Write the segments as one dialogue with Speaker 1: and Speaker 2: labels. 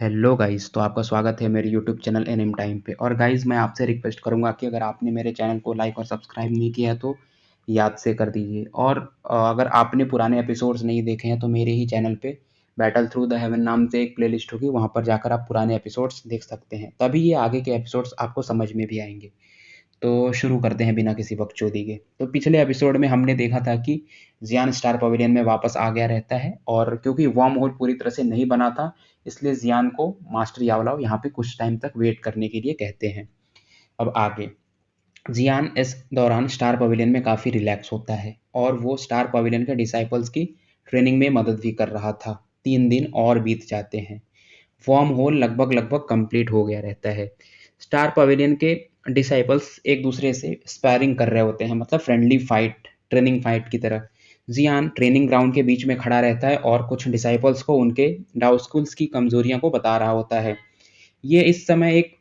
Speaker 1: Hello guys, तो आपका स्वागत है मेरे यूट्यूब चैनल एनिम टाइम पे। और गाइस, मैं आपसे रिक्वेस्ट करूंगा कि अगर आपने मेरे चैनल को लाइक और सब्सक्राइब नहीं किया है तो याद से कर दीजिए। और अगर आपने पुराने एपिसोड्स नहीं देखे हैं तो मेरे ही चैनल पे बैटल थ्रू द हेवन नाम से एक प्लेलिस्ट होगी, वहाँ पर जाकर आप पुराने एपिसोड्स देख सकते हैं। तभी ये आगे के एपिसोड्स आपको समझ में भी आएंगे। तो शुरू करते हैं बिना किसी बकचोदी के। तो पिछले एपिसोड में हमने देखा था कि जियान स्टार पवेलियन में वापस आ गया रहता है, और क्योंकि वर्म होल पूरी तरह से नहीं बना था, इसलिए जियान को मास्टर यावलाव यहाँ पे कुछ टाइम तक वेट करने के लिए कहते हैं। अब आगे जियान इस दौरान स्टार पवेलियन में काफ़ी रिलैक्स होता है, और वो स्टार पवेलियन के डिसाइपल्स की ट्रेनिंग में मदद भी कर रहा था। 3 दिन और बीत जाते हैं। वर्म होल लगभग लगभग कंप्लीट हो गया रहता है। स्टार पवेलियन के डिसाइपल्स एक दूसरे से स्पैरिंग कर रहे होते हैं, मतलब फ्रेंडली फाइट, ट्रेनिंग फाइट की तरह। जियान ट्रेनिंग ग्राउंड के बीच में खड़ा रहता है और कुछ डिसाइपल्स को उनके डाउस्कुल्स की कमजोरियों को बता रहा होता है। ये इस समय एक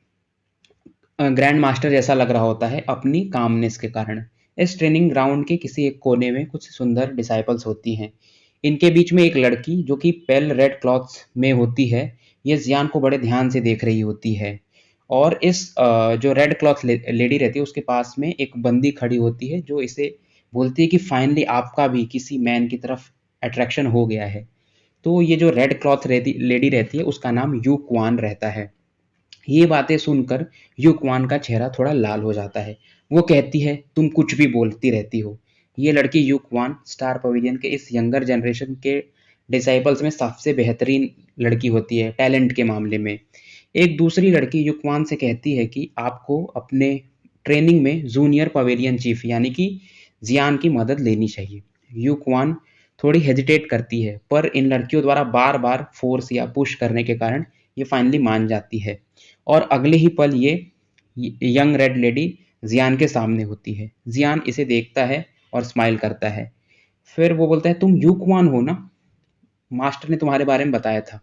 Speaker 1: ग्रैंड मास्टर जैसा लग रहा होता है अपनी कामनेस के कारण। इस ट्रेनिंग ग्राउंड के किसी एक कोने में कुछ सुंदर डिसाइपल्स होती हैं। इनके बीच में एक लड़की जो कि पेल रेड क्लॉथ्स में होती है, ये जियान को बड़े ध्यान से देख रही होती है। और इस जो रेड क्लॉथ लेडी रहती है उसके पास में एक बंदी खड़ी होती है, जो इसे बोलती है कि फाइनली आपका भी किसी मैन की तरफ अट्रैक्शन हो गया है। तो ये जो रेड क्लॉथ लेडी रहती है उसका नाम यू क्वान रहता है। ये बातें सुनकर युक्वान का चेहरा थोड़ा लाल हो जाता है। वो कहती है, तुम कुछ भी बोलती रहती हो। ये लड़की युक्वान स्टार पवेलियन के इस यंगर जनरेशन के डिसाइपल्स में सबसे बेहतरीन लड़की होती है टैलेंट के मामले में। एक दूसरी लड़की युक्वान से कहती है कि आपको अपने ट्रेनिंग में जूनियर पवेलियन चीफ यानी कि जियान की मदद लेनी चाहिए। युक्वान थोड़ी हेजिटेट करती है, पर इन लड़कियों द्वारा बार बार फोर्स या पुश करने के कारण ये फाइनली मान जाती है। और अगले ही पल ये यंग रेड लेडी जियान के सामने होती है। जियान इसे देखता है और स्माइल करता है। फिर वो बोलता है, तुम यूक्वान हो ना, मास्टर ने तुम्हारे बारे में बताया था।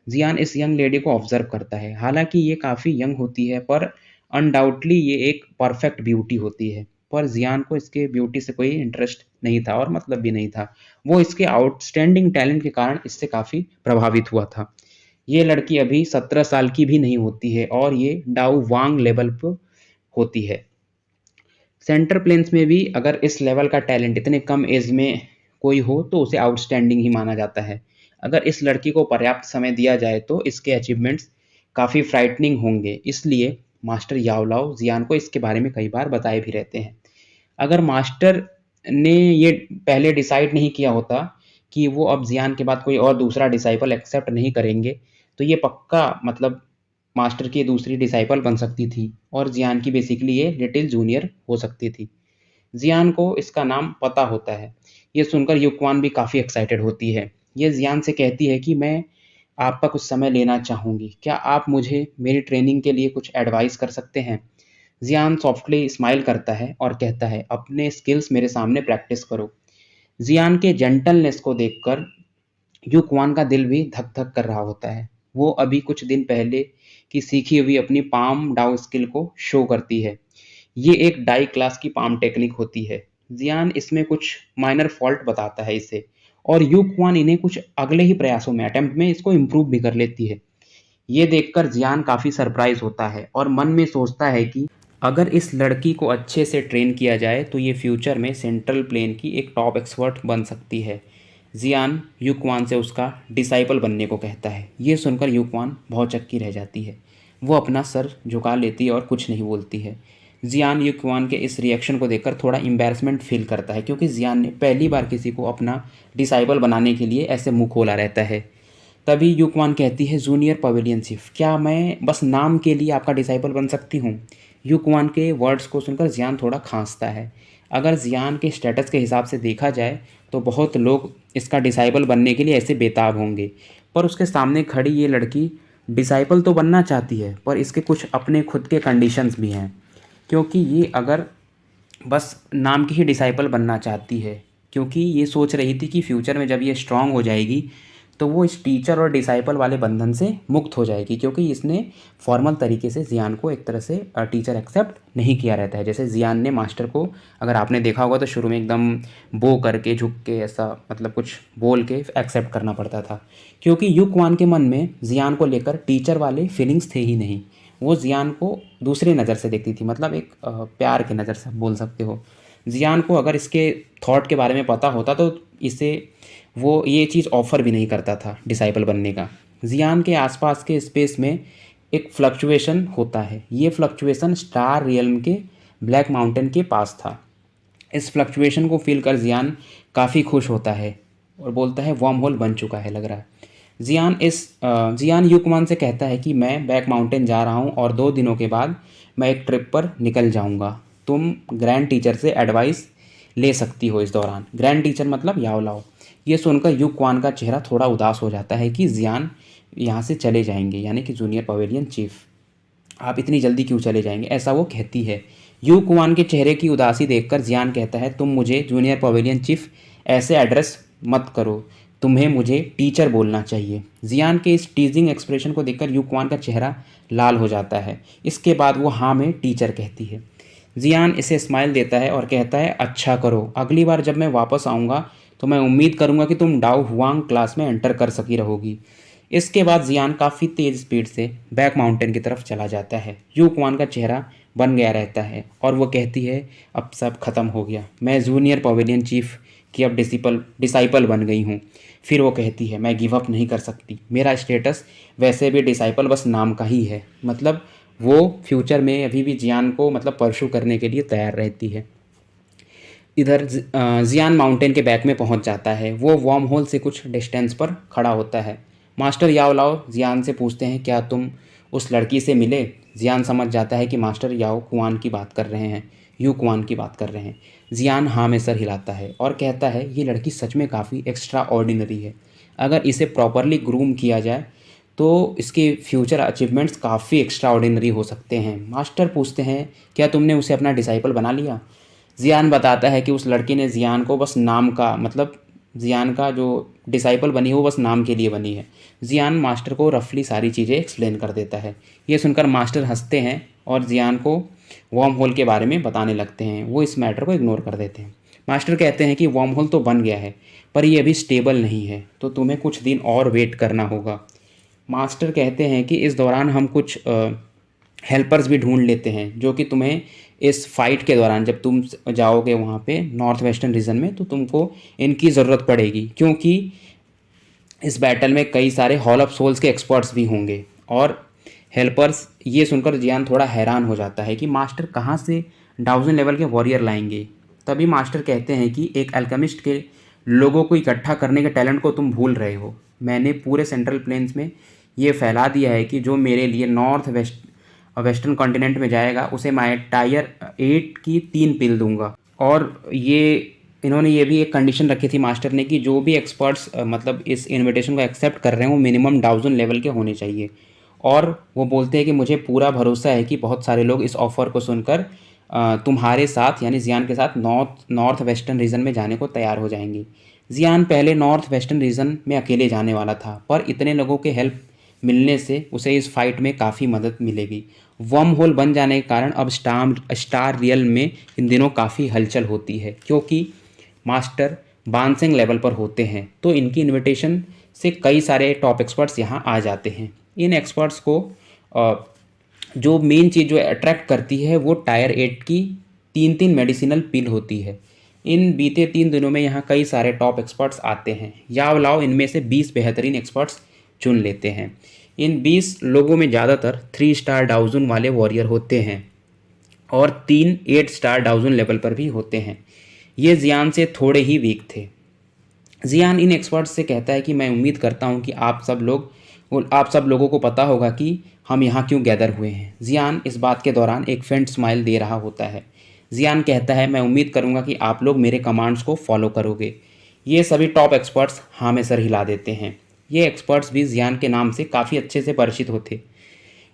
Speaker 1: जियान इस यंग लेडी को ऑब्जर्व करता है। हालांकि ये काफ़ी यंग होती है, पर अनडाउटली ये एक परफेक्ट ब्यूटी होती है। पर जियान को इसके ब्यूटी से कोई इंटरेस्ट नहीं था और मतलब भी नहीं था। वो इसके आउटस्टैंडिंग टैलेंट के कारण इससे काफ़ी प्रभावित हुआ था। ये लड़की अभी 17 साल की भी नहीं होती है, और ये डाउ वांग लेवल पर होती है। सेंटर प्लेन्स में भी अगर इस लेवल का टैलेंट इतने कम एज में कोई हो तो उसे आउटस्टैंडिंग ही माना जाता है। अगर इस लड़की को पर्याप्त समय दिया जाए तो इसके अचीवमेंट्स काफ़ी फ्राइटनिंग होंगे। इसलिए मास्टर यावलाव जियान को इसके बारे में कई बार बताए भी रहते हैं। अगर मास्टर ने ये पहले डिसाइड नहीं किया होता कि वो अब जियान के बाद कोई और दूसरा डिसाइपल एक्सेप्ट नहीं करेंगे, तो ये पक्का मतलब मास्टर की दूसरी डिसाइपल बन सकती थी, और जियान की बेसिकली ये लिटिल जूनियर हो सकती थी। जियान को इसका नाम पता होता है। ये सुनकर युक्वान भी काफ़ी एक्साइटेड होती है। ये जियान से कहती है कि मैं आपका कुछ समय लेना चाहूँगी, क्या आप मुझे मेरी ट्रेनिंग के लिए कुछ एडवाइस कर सकते हैं। जियान सॉफ्टली स्माइल करता है और कहता है, अपने स्किल्स मेरे सामने प्रैक्टिस करो। जियान के जेंटलनेस को देखकर युक्वान का दिल भी धक धक कर रहा होता है। वो अभी कुछ दिन पहले की सीखी हुई अपनी पाम डाउन स्किल को शो करती है। ये एक डाई क्लास की पाम टेक्निक होती है। जियान इसमें कुछ माइनर फॉल्ट बताता है इसे, और युक्वान इन्हें कुछ अगले ही प्रयासों में अटेम्प्ट में इसको इम्प्रूव भी कर लेती है। ये देखकर जियान काफ़ी सरप्राइज होता है और मन में सोचता है कि अगर इस लड़की को अच्छे से ट्रेन किया जाए तो ये फ्यूचर में सेंट्रल प्लेन की एक टॉप एक्सपर्ट बन सकती है। जियान युक्वान से उसका डिसाइपल बनने को कहता है। ये सुनकर युक्वान भौचक्की रह जाती है। वो अपना सर झुका लेती है और कुछ नहीं बोलती है। जियान युक्वान के इस रिएक्शन को देखकर थोड़ा एम्बैरसमेंट फील करता है, क्योंकि जियान ने पहली बार किसी को अपना डिसाइपल बनाने के लिए ऐसे मुंह खोला रहता है। तभी युक्वान कहती है, जूनियर पवेलियन चीफ, क्या मैं बस नाम के लिए आपका डिसाइपल बन सकती हूँ। युक्वान के वर्ड्स को सुनकर जियान थोड़ा खांसता है। अगर जियान के स्टेटस के हिसाब से देखा जाए तो बहुत लोग इसका डिसाइपल बनने के लिए ऐसे बेताब होंगे, पर उसके सामने खड़ी ये लड़की डिसाइपल तो बनना चाहती है, पर इसके कुछ अपने खुद के कंडीशंस भी हैं। क्योंकि ये अगर बस नाम की ही डिसाइपल बनना चाहती है, क्योंकि ये सोच रही थी कि फ्यूचर में जब ये स्ट्रांग हो जाएगी तो वो इस टीचर और डिसाइपल वाले बंधन से मुक्त हो जाएगी, क्योंकि इसने फॉर्मल तरीके से जियान को एक तरह से टीचर एक्सेप्ट नहीं किया रहता है। जैसे जियान ने मास्टर को, अगर आपने देखा होगा तो शुरू में एकदम बो करके झुक के ऐसा मतलब कुछ बोल के एक्सेप्ट करना पड़ता था, क्योंकि यू क्वान के मन में जियान को लेकर टीचर वाले फीलिंग्स थे ही नहीं। वो जियान को दूसरी नज़र से देखती थी, मतलब एक प्यार की नज़र से बोल सकते हो। जियान को अगर इसके थॉट के बारे में पता होता तो इसे वो ये चीज़ ऑफ़र भी नहीं करता था डिसाइपल बनने का। जियान के आसपास के स्पेस में एक फ्लक्चुएशन होता है। ये फ्लक्चुएशन स्टार रियल्म के ब्लैक माउंटेन के पास था। इस फ्लक्चुएशन को फील कर जियान काफ़ी खुश होता है और बोलता है वर्म होल बन चुका है लग रहा है। जियान युकमान से कहता है कि मैं बैक माउंटेन जा रहा हूँ और 2 दिनों के बाद मैं एक ट्रिप पर निकल जाऊँगा। तुम ग्रैंड टीचर से एडवाइस ले सकती हो इस दौरान। ग्रैंड टीचर मतलब याओलाओ। ये सुनकर युक्वान का चेहरा थोड़ा उदास हो जाता है कि जियान यहाँ से चले जाएंगे, यानी कि जूनियर पवेलियन चीफ। आप इतनी जल्दी क्यों चले जाएंगे, ऐसा वो कहती है। युक्वान के चेहरे की उदासी देखकर जियान कहता है तुम मुझे जूनियर पवेलियन चीफ ऐसे एड्रेस मत करो, तुम्हें मुझे टीचर बोलना चाहिए। जियान के इस टीजिंग एक्सप्रेशन को देखकर युक्वान का चेहरा लाल हो जाता है। इसके बाद वो हाँ में टीचर कहती है। जियान इसे स्माइल देता है और कहता है अच्छा करो, अगली बार जब मैं वापस आऊँगा तो मैं उम्मीद करूँगा कि तुम डाउ हुआंग क्लास में एंटर कर सकी रहोगी। इसके बाद जियान काफ़ी तेज़ स्पीड से बैक माउंटेन की तरफ चला जाता है। यू क्वान का चेहरा बन गया रहता है और वो कहती है अब सब खत्म हो गया, मैं जूनियर पवेलियन चीफ की अब डिसाइपल बन गई हूँ। फिर वो कहती है मैं गिव अप नहीं कर सकती, मेरा स्टेटस वैसे भी डिसाइपल बस नाम का ही है। मतलब वो फ्यूचर में अभी भी जियान को मतलब परस्यू करने के लिए तैयार रहती है। इधर जियान माउंटेन के बैक में पहुंच जाता है। वो वार्म होल से कुछ डिस्टेंस पर खड़ा होता है। मास्टर याओलाओ जियान से पूछते हैं क्या तुम उस लड़की से मिले। जियान समझ जाता है कि मास्टर याओ कुआन की बात कर रहे हैं, यू कुआन की बात कर रहे हैं। जियान हाँ में सर हिलाता है और कहता है ये लड़की सच में काफ़ी एक्स्ट्रा ऑर्डिनरी है। अगर इसे प्रॉपरली ग्रूम किया जाए तो इसके फ्यूचर अचीवमेंट्स काफ़ी एक्स्ट्रा ऑर्डिनरी हो सकते हैं। मास्टर पूछते हैं क्या तुमने उसे अपना डिसाइपल बना लिया। जियान बताता है कि उस लड़की ने जियान को बस नाम का, मतलब जियान का जो डिसाइपल बनी है वो बस नाम के लिए बनी है। जियान मास्टर को रफली सारी चीज़ें एक्सप्लेन कर देता है। ये सुनकर मास्टर हंसते हैं और जियान को वार्म होल के बारे में बताने लगते हैं। वो इस मैटर को इग्नोर कर देते हैं। मास्टर कहते हैं कि वार्म होल तो बन गया है पर ये अभी स्टेबल नहीं है, तो तुम्हें कुछ दिन और वेट करना होगा। मास्टर कहते हैं कि इस दौरान हम कुछ हेल्पर्स भी ढूंढ लेते हैं जो कि तुम्हें इस फाइट के दौरान जब तुम जाओगे वहाँ पे नॉर्थ वेस्टर्न रीजन में तो तुमको इनकी ज़रूरत पड़ेगी, क्योंकि इस बैटल में कई सारे हॉल ऑफ सोल्स के एक्सपर्ट्स भी होंगे और हेल्पर्स। ये सुनकर जियान थोड़ा हैरान हो जाता है कि मास्टर कहाँ से 1000 लेवल के वॉरियर लाएंगे। तभी मास्टर कहते हैं कि एक अल्केमिस्ट के लोगों को इकट्ठा करने के टैलेंट को तुम भूल रहे हो। मैंने पूरे सेंट्रल प्लेन्स में ये फैला दिया है कि जो मेरे लिए नॉर्थ वेस्टर्न कॉन्टिनेंट में जाएगा उसे मैं टायर 8 की 3 पिल दूंगा। और इन्होंने ये भी एक कंडीशन रखी थी मास्टर ने कि जो भी एक्सपर्ट्स मतलब इस इनविटेशन को एक्सेप्ट कर रहे हैं वो मिनिमम 1000 लेवल के होने चाहिए। और वो बोलते हैं कि मुझे पूरा भरोसा है कि बहुत सारे लोग इस ऑफ़र को सुनकर तुम्हारे साथ यानी जियान के साथ नॉर्थ वेस्टर्न रीजन में जाने को तैयार हो जाएंगे। जियान पहले नॉर्थ वेस्टर्न रीजन में अकेले जाने वाला था, पर इतने लोगों के हेल्प मिलने से उसे इस फाइट में काफ़ी मदद मिलेगी। वर्म होल बन जाने के कारण अब स्टार रियल में इन दिनों काफ़ी हलचल होती है, क्योंकि मास्टर बानसेंग लेवल पर होते हैं तो इनकी इनविटेशन से कई सारे टॉप एक्सपर्ट्स यहाँ आ जाते हैं। इन एक्सपर्ट्स को जो मेन चीज़ जो अट्रैक्ट करती है वो टायर 8 की 3 मेडिसिनल पिल होती है। इन बीते 3 दिनों में यहाँ कई सारे टॉप एक्सपर्ट्स आते हैं। याओलाओ इनमें से 20 बेहतरीन एक्सपर्ट्स चुन लेते हैं। इन 20 लोगों में ज़्यादातर 3 स्टार डाउजन वाले वॉरियर होते हैं और 3 8 स्टार डाउजन लेवल पर भी होते हैं। ये जियान से थोड़े ही वीक थे। जियान इन एक्सपर्ट्स से कहता है कि मैं उम्मीद करता हूँ कि आप सब लोगों को पता होगा कि हम यहाँ क्यों गैदर हुए हैं। जियान इस बात के दौरान एक फेंट स्माइल दे रहा होता है। जियान कहता है मैं उम्मीद करूँगा कि आप लोग मेरे कमांड्स को फॉलो करोगे। ये सभी टॉप एक्सपर्ट्स हाँ में सर हिला देते हैं। ये एक्सपर्ट्स भी जियान के नाम से काफ़ी अच्छे से परिचित होते।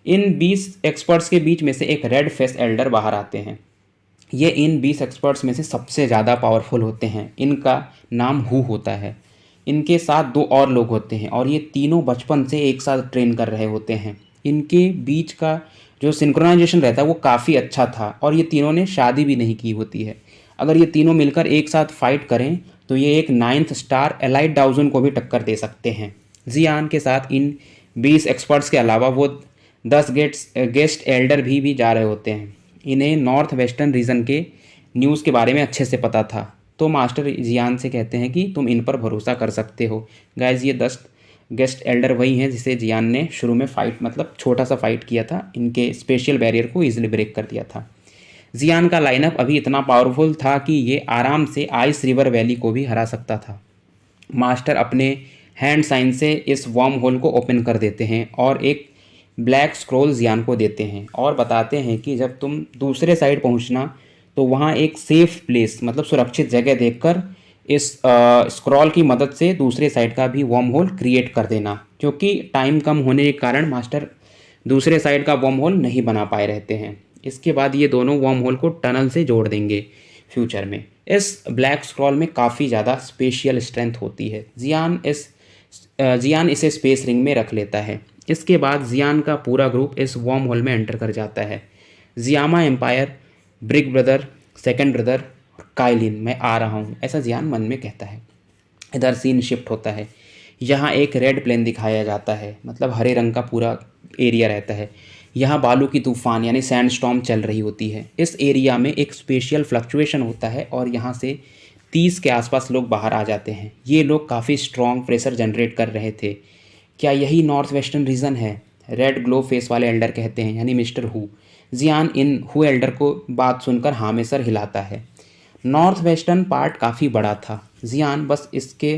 Speaker 1: इन 20 एक्सपर्ट्स के बीच में से एक रेड फेस एल्डर बाहर आते हैं। ये इन 20 एक्सपर्ट्स में से सबसे ज़्यादा पावरफुल होते हैं। इनका नाम हु होता है। इनके साथ 2 और लोग होते हैं और ये तीनों बचपन से एक साथ ट्रेन कर रहे होते हैं। इनके बीच का जो सिंक्रोनाइजेशन रहता है वो काफ़ी अच्छा था और ये तीनों ने शादी भी नहीं की होती है। अगर ये तीनों मिलकर एक साथ फाइट करें तो ये एक 9th स्टार एलाइड डाउजन को भी टक्कर दे सकते हैं। जियान के साथ इन 20 एक्सपर्ट्स के अलावा वो 10 गेस्ट एल्डर भी जा रहे होते हैं। इन्हें नॉर्थ वेस्टर्न रीजन के न्यूज़ के बारे में अच्छे से पता था, तो मास्टर जियान से कहते हैं कि तुम इन पर भरोसा कर सकते हो। गाइज ये 10 गेस्ट एल्डर वही हैं जिसे जियान ने शुरू में फाइट मतलब छोटा सा फाइट किया था, इनके स्पेशल बैरियर को ईजिली ब्रेक कर दिया था। जियान का लाइनअप अभी इतना पावरफुल था कि ये आराम से आइस रिवर वैली को भी हरा सकता था। मास्टर अपने हैंड साइन से इस वर्म होल को ओपन कर देते हैं और एक ब्लैक स्क्रॉल जियान को देते हैं और बताते हैं कि जब तुम दूसरे साइड पहुंचना तो वहाँ एक सेफ प्लेस मतलब सुरक्षित जगह देखकर इस स्क्रॉल की मदद से दूसरे साइड का भी वर्म होल क्रिएट कर देना, क्योंकि टाइम कम होने के कारण मास्टर दूसरे साइड का वर्म होल नहीं बना पाए रहते हैं। इसके बाद ये दोनों वर्म होल को टनल से जोड़ देंगे फ्यूचर में। इस ब्लैक स्क्रॉल में काफ़ी ज़्यादा स्पेशियल स्ट्रेंथ होती है। जियान इसे स्पेस रिंग में रख लेता है। इसके बाद जियान का पूरा ग्रुप इस वर्म होल में एंटर कर जाता है। जियामा empire, brick brother, second brother, काइलिन, मैं आ रहा हूँ, ऐसा जियान मन में कहता है। इधर सीन शिफ्ट होता है। यहाँ एक रेड प्लेन दिखाया जाता है, मतलब हरे रंग का पूरा एरिया रहता है। यहाँ बालू की तूफान यानी सैंड स्टॉर्म चल रही होती है। इस एरिया में एक स्पेशल फ्लक्चुएशन होता है और यहाँ से 30 के आसपास लोग बाहर आ जाते हैं। ये लोग काफ़ी स्ट्रॉन्ग प्रेशर जनरेट कर रहे थे। क्या यही नॉर्थ वेस्टर्न रीजन है? रेड ग्लो फेस वाले एल्डर कहते हैं, यानी mister Hu. Jian in Hu elder को बात सुनकर हाँ में सर हिलाता है। नॉर्थ वेस्टर्न पार्ट काफ़ी बड़ा था। जियान बस इसके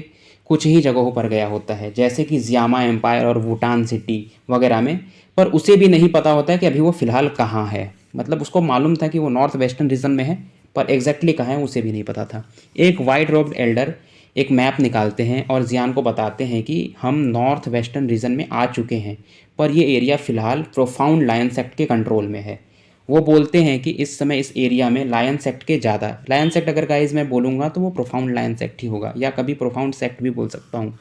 Speaker 1: कुछ ही जगहों पर गया होता है, जैसे कि जियामा एम्पायर और वुटान सिटी वगैरह में, पर उसे भी नहीं पता होता है कि अभी वो फ़िलहाल कहाँ है। मतलब उसको मालूम था कि वो नॉर्थ वेस्टर्न रीजन में है, पर एग्जैक्टली कहाँ है उसे भी नहीं पता था। एक वाइट रोब्ड एल्डर एक मैप निकालते हैं और जियान को बताते हैं कि हम नॉर्थ वेस्टर्न रीजन में आ चुके हैं, पर ये एरिया फ़िलहाल प्रोफाउंड लायन सेक्ट के कंट्रोल में है। वो बोलते हैं कि इस समय इस एरिया में लायन सेक्ट के ज़्यादा, लायन सेक्ट अगर गाइज मैं बोलूँगा तो वो प्रोफाउंड लायन सेक्ट ही होगा, या कभी प्रोफाउंड सेक्ट भी बोल सकता हूँ।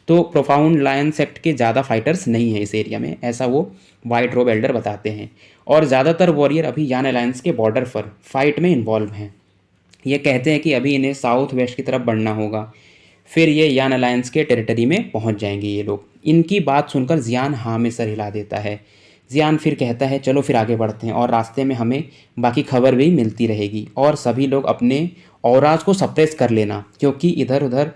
Speaker 1: तो प्रोफाउंड लायन सेक्ट के ज़्यादा फाइटर्स नहीं हैं इस एरिया में, ऐसा वो वाइट रोब एल्डर बताते हैं। और ज़्यादातर वॉरियर अभी यान अलायंस के बॉर्डर पर फाइट में इन्वॉल्व हैं। ये कहते हैं कि अभी इन्हें साउथ वेस्ट की तरफ बढ़ना होगा, फिर ये यान अलायंस के टेरिटरी में पहुंच जाएंगे ये लोग। इनकी बात सुनकर जियान हाँ में सर हिला देता है। जियान फिर कहता है चलो फिर आगे बढ़ते हैं और रास्ते में हमें बाकी खबर भी मिलती रहेगी और सभी लोग अपने औराज को सप्रेस कर लेना, क्योंकि इधर उधर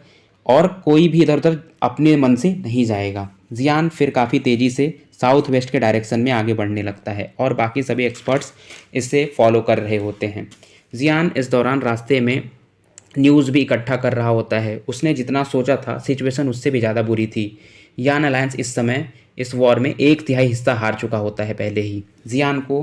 Speaker 1: और कोई भी इधर उधर अपने मन से नहीं जाएगा। जियान फिर काफ़ी तेज़ी से साउथ वेस्ट के डायरेक्शन में आगे बढ़ने लगता है और बाकी सभी एक्सपर्ट्स इससे फॉलो कर रहे होते हैं। जियान इस दौरान रास्ते में न्यूज़ भी इकट्ठा कर रहा होता है। उसने जितना सोचा था सिचुएशन उससे भी ज़्यादा बुरी थी। यान अलायंस इस समय इस वॉर में 1/3 हिस्सा हार चुका होता है पहले ही। जियान को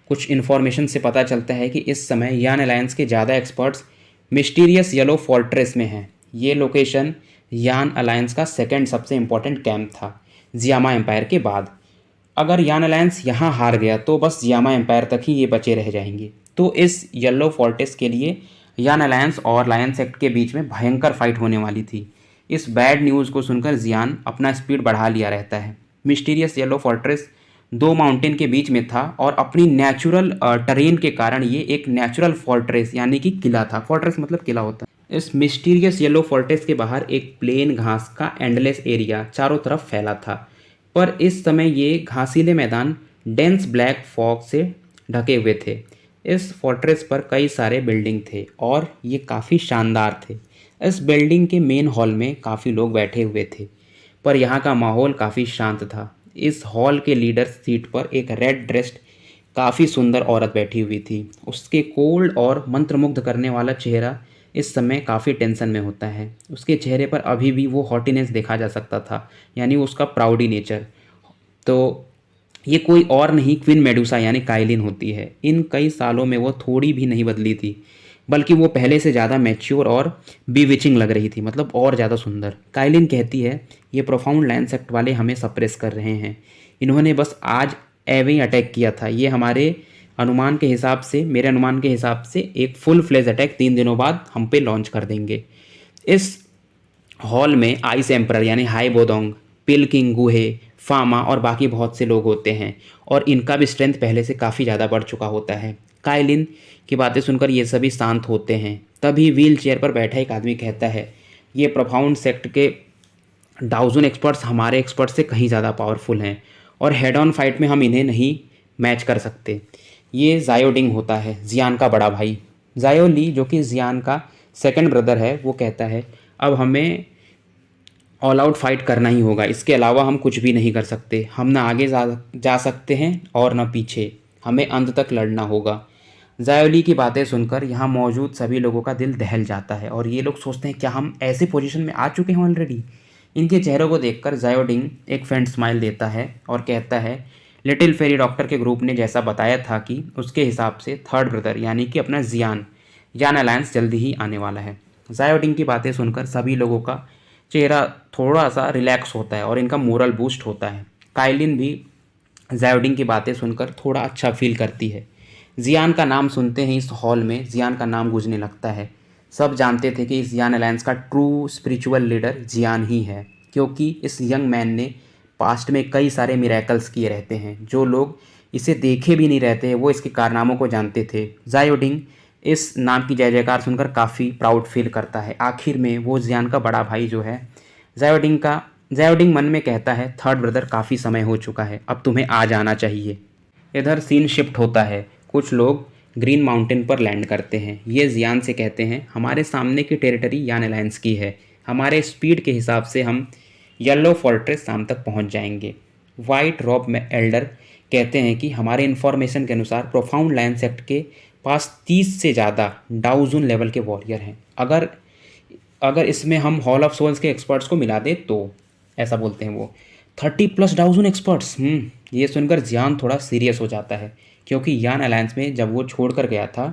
Speaker 1: कुछ इन्फॉर्मेशन से पता चलता है कि इस समय यान अलायंस के ज़्यादा एक्सपर्ट्स मिस्टीरियस येलो फोर्ट्रेस में हैं। ये लोकेशन यान अलायंस का सेकंड सबसे इम्पोर्टेंट कैंप था जियामा एम्पायर के बाद। अगर यान अलायंस यहाँ हार गया तो बस जियामा एम्पायर तक ही ये बचे रह जाएंगे। तो इस येलो फोर्ट्रेस के लिए यान अलायंस और लायन सेक्ट के बीच में भयंकर फाइट होने वाली थी। इस बैड न्यूज़ को सुनकर जियान अपना स्पीड बढ़ा लिया रहता है। मिस्टीरियस येलो फोर्ट्रेस 2 माउंटेन के बीच में था और अपनी नेचुरल टरेन के कारण ये एक नेचुरल फोर्ट्रेस यानी कि किला था। फोर्ट्रेस मतलब किला होता है। इस मिस्टीरियस येलो फोर्ट्रेस के बाहर एक प्लेन घास का एंडलेस एरिया चारों तरफ फैला था, पर इस समय ये घासीले मैदान डेंस ब्लैक फॉग से ढके हुए थे। इस फोर्ट्रेस पर कई सारे बिल्डिंग थे और ये काफ़ी शानदार थे। इस बिल्डिंग के मेन हॉल में काफ़ी लोग बैठे हुए थे, पर यहाँ का माहौल काफ़ी शांत था। इस हॉल के लीडर सीट पर एक रेड ड्रेस्ड काफ़ी सुंदर औरत बैठी हुई थी। उसके कोल्ड और मंत्रमुग्ध करने वाला चेहरा इस समय काफ़ी टेंशन में होता है। उसके चेहरे पर अभी भी वो हॉटीनेस देखा जा सकता था, यानी उसका प्राउडी नेचर। तो ये कोई और नहीं क्वीन मेडुसा यानी काइलिन होती है। इन कई सालों में वो थोड़ी भी नहीं बदली थी, बल्कि वो पहले से ज़्यादा मैच्योर और बीविचिंग लग रही थी, मतलब और ज़्यादा सुंदर। काइलिन कहती है ये प्रोफाउंड लायन सेक्ट वाले हमें सप्रेस कर रहे हैं। इन्होंने बस आज एवे ही अटैक किया था। ये मेरे अनुमान के हिसाब से एक फुल फ्लेज अटैक 3 दिनों बाद हम पे लॉन्च कर देंगे। इस हॉल में आइस एम्परर यानी हाई बोदोंग, पिल किंग गुहे, फामा और बाकी बहुत से लोग होते हैं और इनका भी स्ट्रेंथ पहले से काफ़ी ज़्यादा बढ़ चुका होता है। काइलिन की बातें सुनकर ये सभी शांत होते हैं। तभी व्हील चेयर पर बैठा एक आदमी कहता है, ये प्रोफाउंड सेक्ट के डाउजन एक्सपर्ट्स हमारे एक्सपर्ट से कहीं ज़्यादा पावरफुल हैं और हेड ऑन फाइट में हम इन्हें नहीं मैच कर सकते। ये जायोडिंग होता है, जियान का बड़ा भाई। जायो ली जो कि जियान का सेकंड ब्रदर है, वो कहता है अब हमें ऑल आउट फाइट करना ही होगा, इसके अलावा हम कुछ भी नहीं कर सकते। हम ना आगे जा सकते हैं और ना पीछे, हमें अंत तक लड़ना होगा। जायोली की बातें सुनकर यहाँ मौजूद सभी लोगों का दिल दहल जाता है और ये लोग सोचते हैं क्या हम ऐसी पोजीशन में आ चुके हैं ऑलरेडी। इनके चेहरों को देखकर जायोडिंग एक फेंट स्माइल देता है और कहता है, लिटिल फेरी डॉक्टर के ग्रुप ने जैसा बताया था कि उसके हिसाब से थर्ड ब्रदर यानी कि अपना यान अलायंस जल्दी ही आने वाला है। जायोडिंग की बातें सुनकर सभी लोगों का चेहरा थोड़ा सा रिलैक्स होता है और इनका मोरल बूस्ट होता है। काइलिन भी जायोडिंग की बातें सुनकर थोड़ा अच्छा फील करती है। जियान का नाम सुनते ही इस हॉल में जियान का नाम गूंजने लगता है। सब जानते थे कि इस जियान अलायंस का ट्रू स्पिरिचुअल लीडर जियान ही है, क्योंकि इस यंग मैन ने पास्ट में कई सारे मिरेकल्स किए रहते हैं। जो लोग इसे देखे भी नहीं रहते वो इसके कारनामों को जानते थे। जायोडिंग इस नाम की जय जयकार सुनकर काफ़ी प्राउड फील करता है। आखिर में वो जियान का बड़ा भाई जो है जायोडिंग मन में कहता है, थर्ड ब्रदर काफ़ी समय हो चुका है, अब तुम्हें आ जाना चाहिए। इधर सीन शिफ्ट होता है। कुछ लोग ग्रीन माउंटेन पर लैंड करते हैं। ये जियान से कहते हैं, हमारे सामने की टेरिटरी यान अलायंस की है, हमारे स्पीड के हिसाब से हम येलो फोर्ट्रेस शाम तक पहुंच जाएंगे। वाइट रॉब में एल्डर कहते हैं कि हमारे इन्फॉर्मेशन के अनुसार प्रोफाउंड लाइन सेक्ट के पास 30 से ज़्यादा डाउजन लेवल के वॉरियर हैं। अगर अगर इसमें हम हॉल ऑफ सोल्स के एक्सपर्ट्स को मिला दें तो, ऐसा बोलते हैं वो, 30+ डाउजन एक्सपर्ट्स। ये सुनकर जियान थोड़ा सीरियस हो जाता है, क्योंकि यान अलायंस में जब वो छोड़ कर गया था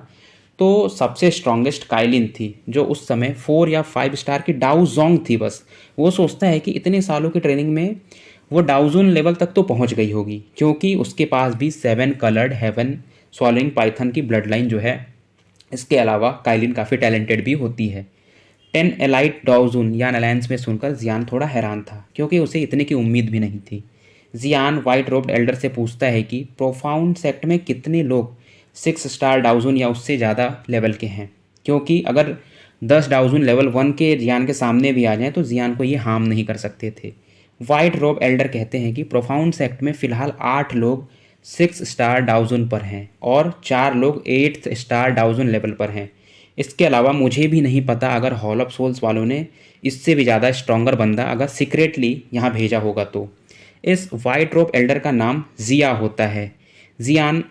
Speaker 1: तो सबसे स्ट्रॉन्गेस्ट काइलिन थी, जो उस समय 4 या 5 स्टार की डाउ जोंग थी बस। वो सोचता है कि इतने सालों की ट्रेनिंग में वो डाउजन लेवल तक तो पहुंच गई होगी, क्योंकि उसके पास भी 7 कलर्ड हेवन सॉलोइंग पाइथन की ब्लड लाइन जो है। इसके अलावा काइलिन काफ़ी टैलेंटेड भी होती है। 10 एलाइट डाउजन यान अलायंस में सुनकर जियान थोड़ा हैरान था, क्योंकि उसे इतने की उम्मीद भी नहीं थी। जियान वाइट रोब्ड एल्डर से पूछता है कि प्रोफाउंड सेक्ट में कितने लोग 6 स्टार डाउजन या उससे ज़्यादा लेवल के हैं, क्योंकि अगर 10 डाउजन लेवल 1 के जियान के सामने भी आ जाएं तो जियान को ये हार्म नहीं कर सकते थे। वाइट रोब एल्डर कहते हैं कि प्रोफाउंड सेक्ट में फ़िलहाल 8 लोग 6 स्टार डाउजन पर हैं और 4 लोग 8 स्टार डाउजन लेवल पर हैं। इसके अलावा मुझे भी नहीं पता अगर हॉल ऑफ सोल्स वालों ने इससे भी ज़्यादा स्ट्रॉन्गर बंदा अगर सीक्रेटली यहाँ भेजा होगा तो। इस वाइट रोब एल्डर का नाम जिया होता है। जियान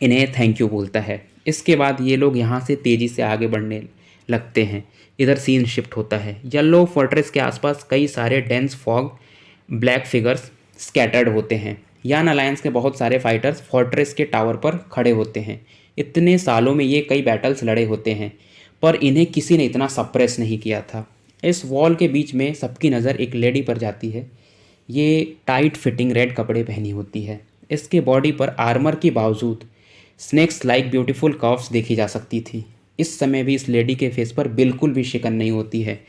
Speaker 1: इन्हें थैंक यू बोलता है। इसके बाद ये लोग यहाँ से तेज़ी से आगे बढ़ने लगते हैं। इधर सीन शिफ्ट होता है। येलो फोर्ट्रेस के आसपास कई सारे dense fog black figures scattered होते हैं। यान अलायंस के बहुत सारे फाइटर्स फोर्ट्रेस के टावर पर खड़े होते हैं। इतने सालों में ये कई बैटल्स लड़े होते हैं, पर इन्हें किसी ने इतना सप्रेस नहीं किया था। इस वॉल के बीच में सबकी नज़र एक लेडी पर जाती है। ये टाइट फिटिंग रेड कपड़े पहनी होती है। इसके बॉडी पर आर्मर के बावजूद स्नेक्स लाइक ब्यूटीफुल कर्व्स देखी जा सकती थी। इस समय भी इस लेडी के फेस पर बिल्कुल भी शिकन नहीं होती है।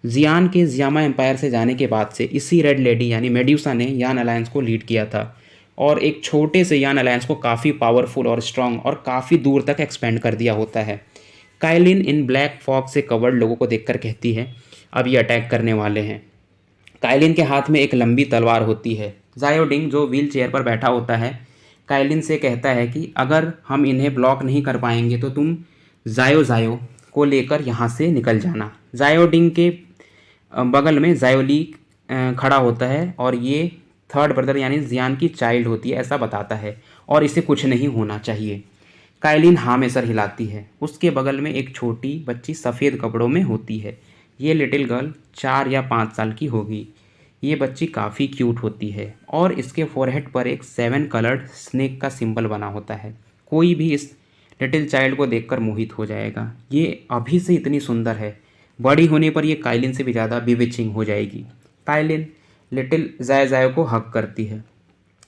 Speaker 1: जियान के जियामा एम्पायर से जाने के बाद से इसी रेड लेडी यानी मेड्यूसा ने यान अलायंस को लीड किया था और एक छोटे से यान अलायंस को काफ़ी पावरफुल और स्ट्रॉन्ग और काफ़ी दूर तक एक्सपेंड कर दिया होता है। काइलिन इन ब्लैक फॉग से कवर्ड लोगों को देखकर कहती है, अब ये अटैक करने वाले हैं। काइलिन के हाथ में एक लंबी तलवार होती है। जायोडिंग जो व्हील चेयर पर बैठा होता है काइलिन से कहता है कि अगर हम इन्हें ब्लॉक नहीं कर पाएंगे तो तुम जायो को लेकर यहाँ से निकल जाना। जायोडिंग के बगल में जायोली खड़ा होता है और ये थर्ड ब्रदर यानी जियान की चाइल्ड होती है ऐसा बताता है और इसे कुछ नहीं होना चाहिए। काइलिन हाँ में सर हिलाती है। उसके बगल में एक छोटी बच्ची सफ़ेद कपड़ों में होती है। ये लिटिल गर्ल 4 या 5 साल की होगी। ये बच्ची काफ़ी क्यूट होती है और इसके फोरहेड पर एक 7 कलर्ड स्नेक का सिंबल बना होता है। कोई भी इस लिटिल चाइल्ड को देखकर मोहित हो जाएगा। ये अभी से इतनी सुंदर है, बड़ी होने पर ये काइलिन से भी ज़्यादा बिविचिंग हो जाएगी। काइलिन लिटिल जायो को हक करती है।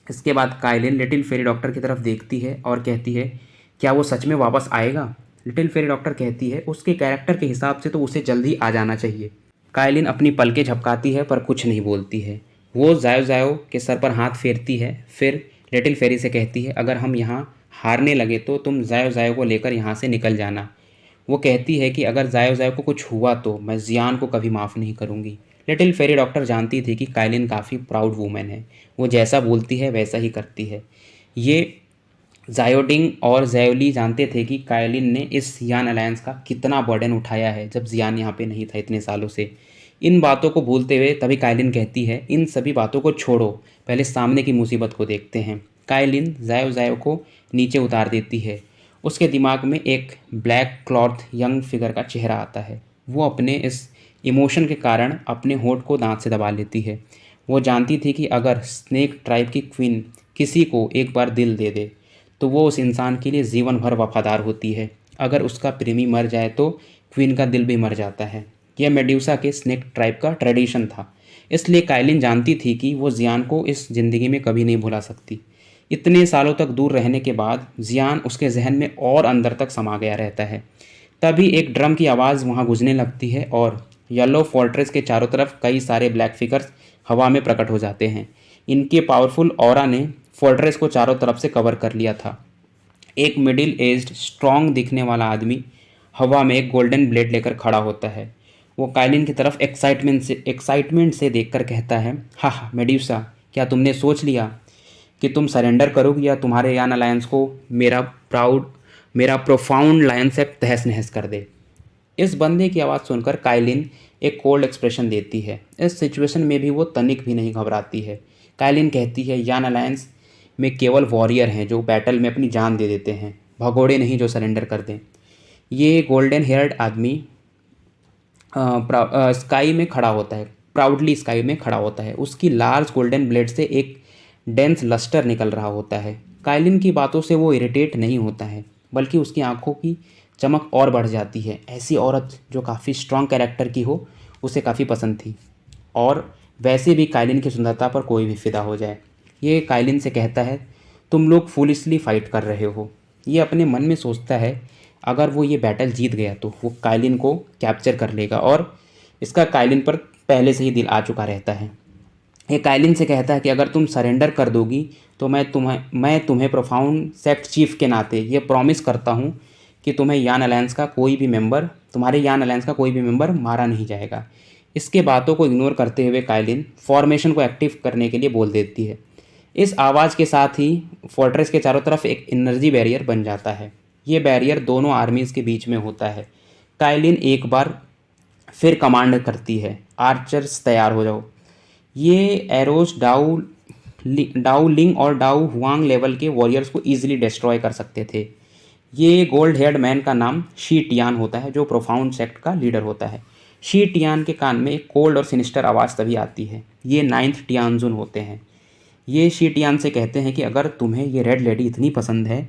Speaker 1: इसके बाद काइलिन लिटिल फेरी डॉक्टर की तरफ देखती है और कहती है, क्या वो सच में वापस आएगा? लिटिल फेरी डॉक्टर कहती है, उसके कैरेक्टर के हिसाब से तो उसे जल्दी आ जाना चाहिए। कायलिन अपनी पलकें झपकाती है पर कुछ नहीं बोलती है। वो ज़ायो ज़ायो के सर पर हाथ फेरती है, फिर लिटिल फेरी से कहती है, अगर हम यहाँ हारने लगे तो तुम ज़ायो ज़ायो को लेकर यहाँ से निकल जाना। वो कहती है कि अगर ज़ायो ज़ायो को कुछ हुआ तो मैं ज़ियान को कभी माफ़ नहीं करूँगी। लिटिल फेरी डॉक्टर जानती थी कि कायलिन काफ़ी प्राउड वूमेन है। वो जैसा बोलती है वैसा ही करती है। ये ज़ायोडिंग और ज़ायोली जानते थे कि कायलिन ने इस ज़ियान अलायंस का कितना बर्डन उठाया है जब ज़ियान यहाँ पे नहीं था इतने सालों से। इन बातों को भूलते हुए तभी कायलिन कहती है, इन सभी बातों को छोड़ो, पहले सामने की मुसीबत को देखते हैं। कायलिन ज़ायो ज़ायो को नीचे उतार देती है। उसके दिमाग में एक ब्लैक क्लॉथ यंग फिगर का चेहरा आता है। वो अपने इस इमोशन के कारण अपने होंठ को दांत से दबा लेती है। वो जानती थी कि अगर स्नेक ट्राइब की क्वीन किसी को एक बार दिल दे दे तो वो उस इंसान के लिए जीवन भर वफादार होती है। अगर उसका प्रेमी मर जाए तो क्वीन का दिल भी मर जाता है। यह मेड्यूसा के स्नेक ट्राइब का ट्रेडिशन था। इसलिए कायलिन जानती थी कि वो ज़ियान को इस ज़िंदगी में कभी नहीं भुला सकती। इतने सालों तक दूर रहने के बाद ज़ियान उसके जहन में और अंदर तक समा गया रहता है। तभी एक ड्रम की आवाज़ वहाँ गूंजने लगती है और येलो फोर्ट्रेस के चारों तरफ कई सारे ब्लैक फिगर्स हवा में प्रकट हो जाते हैं। इनके पावरफुल ऑरा ने फोर्ट्रेस को चारों तरफ से कवर कर लिया था। एक मिडिल एज्ड स्ट्रॉन्ग दिखने वाला आदमी हवा में एक गोल्डन ब्लेड लेकर खड़ा होता है। वो कायलिन की तरफ एक्साइटमेंट से देखकर कहता है, हाँ हाँ मेड्यूसा, क्या तुमने सोच लिया कि तुम सरेंडर करोगी या तुम्हारे यान अलायंस को मेरा प्रोफाउंड लायन से तहस नहस कर दे। इस बंदे की आवाज़ सुनकर कायलिन एक कोल्ड एक्सप्रेशन देती है। इस सिचुएशन में भी वो तनिक भी नहीं घबराती है। कायलिन कहती है, यान अलायंस में केवल वॉरियर हैं जो बैटल में अपनी जान दे देते हैं, भगोड़े नहीं जो सरेंडर कर दें। ये गोल्डन हेयर्ड आदमी स्काई में खड़ा होता है, प्राउडली स्काई में खड़ा होता है। उसकी लार्ज गोल्डन ब्लेड से एक डेंस लस्टर निकल रहा होता है। कायलिन की बातों से वो इरिटेट नहीं होता है, बल्कि उसकी आंखों की चमक और बढ़ जाती है। ऐसी औरत जो काफ़ी स्ट्रॉन्ग कैरेक्टर की हो उसे काफ़ी पसंद थी, और वैसे भी कायलिन की सुंदरता पर कोई भी फिदा हो जाए। ये कायलिन से कहता है, तुम लोग फुलिशली फाइट कर रहे हो। ये अपने मन में सोचता है अगर वो ये बैटल जीत गया तो वो कायलिन को कैप्चर कर लेगा, और इसका कायलिन पर पहले से ही दिल आ चुका रहता है। ये कायलिन से कहता है कि अगर तुम सरेंडर कर दोगी तो मैं तुम्हें प्रोफाउंड सेक्ट चीफ के नाते ये प्रॉमिस करता हूँ कि तुम्हारे यान अलायंस का कोई भी मेंबर मारा नहीं जाएगा। इसके बातों को इग्नोर करते हुए कायलिन फॉर्मेशन को एक्टिव करने के लिए बोल देती है। इस आवाज़ के साथ ही फोर्ट्रेस के चारों तरफ एक एनर्जी बैरियर बन जाता है। ये बैरियर दोनों आर्मीज़ के बीच में होता है। कायलिन एक बार फिर कमांड करती है, आर्चर्स तैयार हो जाओ। ये एरोज डाउ लिंग और डाउ हुआंग लेवल के वॉरियर्स को ईजिली डिस्ट्रॉय कर सकते थे। ये गोल्ड हेयर्ड मैन का नाम शी टियान होता है, जो प्रोफाउंड सेक्ट का लीडर होता है। शी टियान के कान में एक कोल्ड और सिनिस्टर आवाज़ तभी आती है। ये 9th टियानजुन होते हैं। ये शी टियान से कहते हैं कि अगर तुम्हें ये रेड लेडी इतनी पसंद है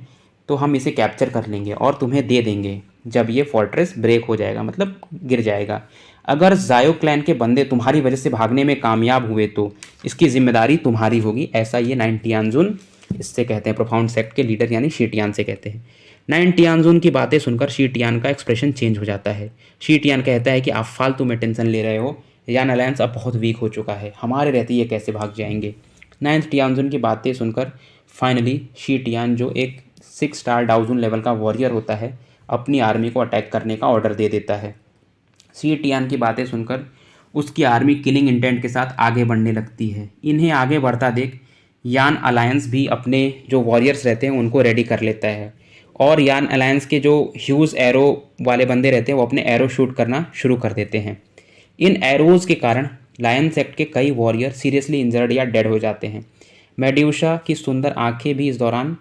Speaker 1: तो हम इसे कैप्चर कर लेंगे और तुम्हें दे देंगे जब ये फोर्ट्रेस ब्रेक हो जाएगा, मतलब गिर जाएगा। अगर ज़ायो क्लैन के बंदे तुम्हारी वजह से भागने में कामयाब हुए तो इसकी जिम्मेदारी तुम्हारी होगी। ऐसा ये 9 टियानजुन इससे कहते हैं, प्रोफाउंड सेक्ट के लीडर यानी शी टियान से कहते हैं। 9 टियानजुन की बातें सुनकर शी टियान का एक्सप्रेशन चेंज हो जाता है। शी टियान कहता है कि आप फालतू में टेंशन ले रहे हो, यान अलायंस अब बहुत वीक हो चुका है, हमारे रहते ये कैसे भाग जाएंगे। 9th टियानजुन की बातें सुनकर फाइनली शी टियान, जो एक 6 स्टार डाउजुन लेवल का वॉरियर होता है, अपनी आर्मी को अटैक करने का ऑर्डर दे देता है। शी टियान की बातें सुनकर उसकी आर्मी किलिंग इंटेंट के साथ आगे बढ़ने लगती है। इन्हें आगे बढ़ता देख यान अलायंस भी अपने जो वॉरियर्स रहते हैं उनको रेडी कर लेता है, और यान अलायंस के जो ह्यूज एरो वाले बंदे रहते हैं वो अपने एरो शूट करना शुरू कर देते हैं। इन एरोज़ के कारण लायन सेक्ट के कई वॉरियर सीरियसली इंजर्ड या डेड हो जाते हैं। मेड्यूसा की सुंदर आंखें भी इस दौरान,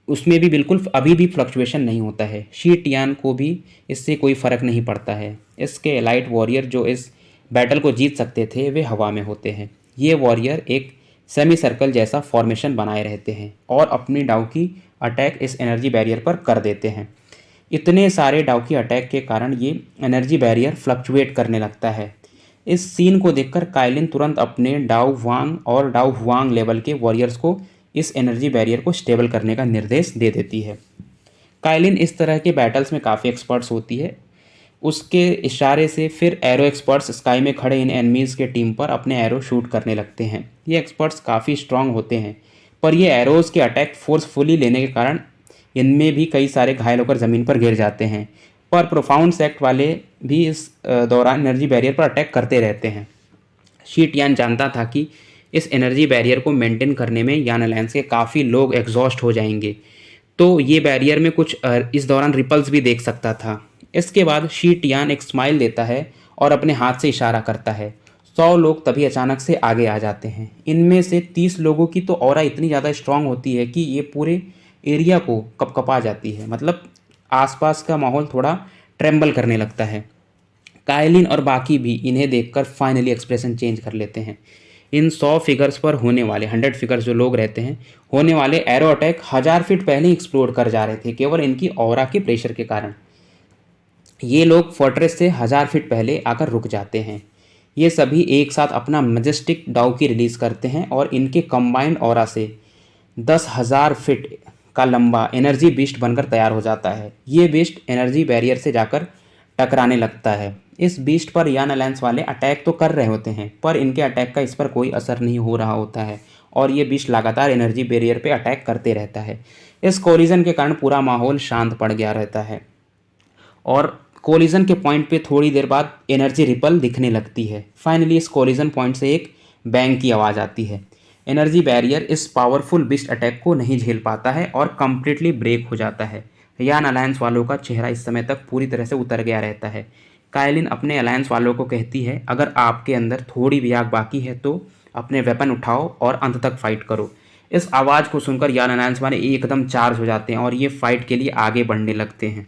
Speaker 1: उसमें भी बिल्कुल अभी भी फ्लक्चुएशन नहीं होता है। शी टियान को भी इससे कोई फ़र्क नहीं पड़ता है। इसके एलाइट वॉरियर जो इस बैटल को जीत सकते थे वे हवा में होते हैं। ये वॉरियर एक सेमी सर्कल जैसा फॉर्मेशन बनाए रहते हैं और अपनी डाउकी अटैक इस एनर्जी बैरियर पर कर देते हैं। इतने सारे डाउकी अटैक के कारण ये एनर्जी बैरियर फ्लक्चुएट करने लगता है। इस सीन को देखकर कायलिन तुरंत अपने डाउ वांग और डाउ हुआंग लेवल के वॉरियर्स को इस एनर्जी बैरियर को स्टेबल करने का निर्देश दे देती है। कायलिन इस तरह के बैटल्स में काफ़ी एक्सपर्ट्स होती है। उसके इशारे से फिर एरो एक्सपर्ट्स स्काई में खड़े इन एनिमीज़ के टीम पर अपने एरो शूट करने लगते हैं। ये एक्सपर्ट्स काफ़ी स्ट्रांग होते हैं, पर ये एरोज़ के अटैक फोर्सफुली लेने के कारण इनमें भी कई सारे घायल होकर ज़मीन पर गिर जाते हैं। पर प्रोफाउंड सेक्ट वाले भी इस दौरान एनर्जी बैरियर पर अटैक करते रहते हैं। शी टियान जानता था कि इस एनर्जी बैरियर को मेंटेन करने में यान अलायंस के काफ़ी लोग एग्जॉस्ट हो जाएंगे, तो ये बैरियर में कुछ इस दौरान रिपल्स भी देख सकता था। इसके बाद शी टियान एक स्माइल देता है और अपने हाथ से इशारा करता है। 100 लोग तभी अचानक से आगे आ जाते हैं। इनमें से 30 लोगों की तो ऑरा इतनी ज़्यादा स्ट्रांग होती है कि ये पूरे एरिया को कपकपा जाती है, मतलब आसपास का माहौल थोड़ा ट्रेम्बल करने लगता है। कायलिन और बाकी भी इन्हें देखकर फाइनली एक्सप्रेशन चेंज कर लेते हैं। इन 100 फिगर्स पर होने वाले 100 फिगर्स जो लोग रहते हैं, होने वाले एरो अटैक 1000 फीट पहले ही एक्सप्लोड कर जा रहे थे, केवल इनकी ऑरा के प्रेशर के कारण। ये लोग फोर्ट्रेस से 1000 फीट पहले आकर रुक जाते हैं। ये सभी एक साथ अपना मजेस्टिक डाउकी रिलीज करते हैं और इनके कंबाइंड ऑरा से 10,000 फीट का लंबा एनर्जी बीस्ट बनकर तैयार हो जाता है। ये बीस्ट एनर्जी बैरियर से जाकर टकराने लगता है। इस बीस्ट पर यान अलायंस वाले अटैक तो कर रहे होते हैं, पर इनके अटैक का इस पर कोई असर नहीं हो रहा होता है और ये बीस्ट लगातार एनर्जी बैरियर पे अटैक करते रहता है। इस कोलिजन के कारण पूरा माहौल शांत पड़ गया रहता है और कोलिजन के पॉइंट पे थोड़ी देर बाद एनर्जी रिपल दिखने लगती है। फाइनली इस कोलिजन पॉइंट से एक बैंग की आवाज़ आती है। एनर्जी बैरियर इस पावरफुल बीस्ट अटैक को नहीं झेल पाता है और कम्प्लीटली ब्रेक हो जाता है। यान अलायंस वालों का चेहरा इस समय तक पूरी तरह से उतर गया रहता है। कायलिन अपने अलायंस वालों को कहती है, अगर आपके अंदर थोड़ी भी आग बाकी है तो अपने वेपन उठाओ और अंत तक फाइट करो। इस आवाज़ को सुनकर यान अलायंस वाले एकदम चार्ज हो जाते हैं और ये फाइट के लिए आगे बढ़ने लगते हैं।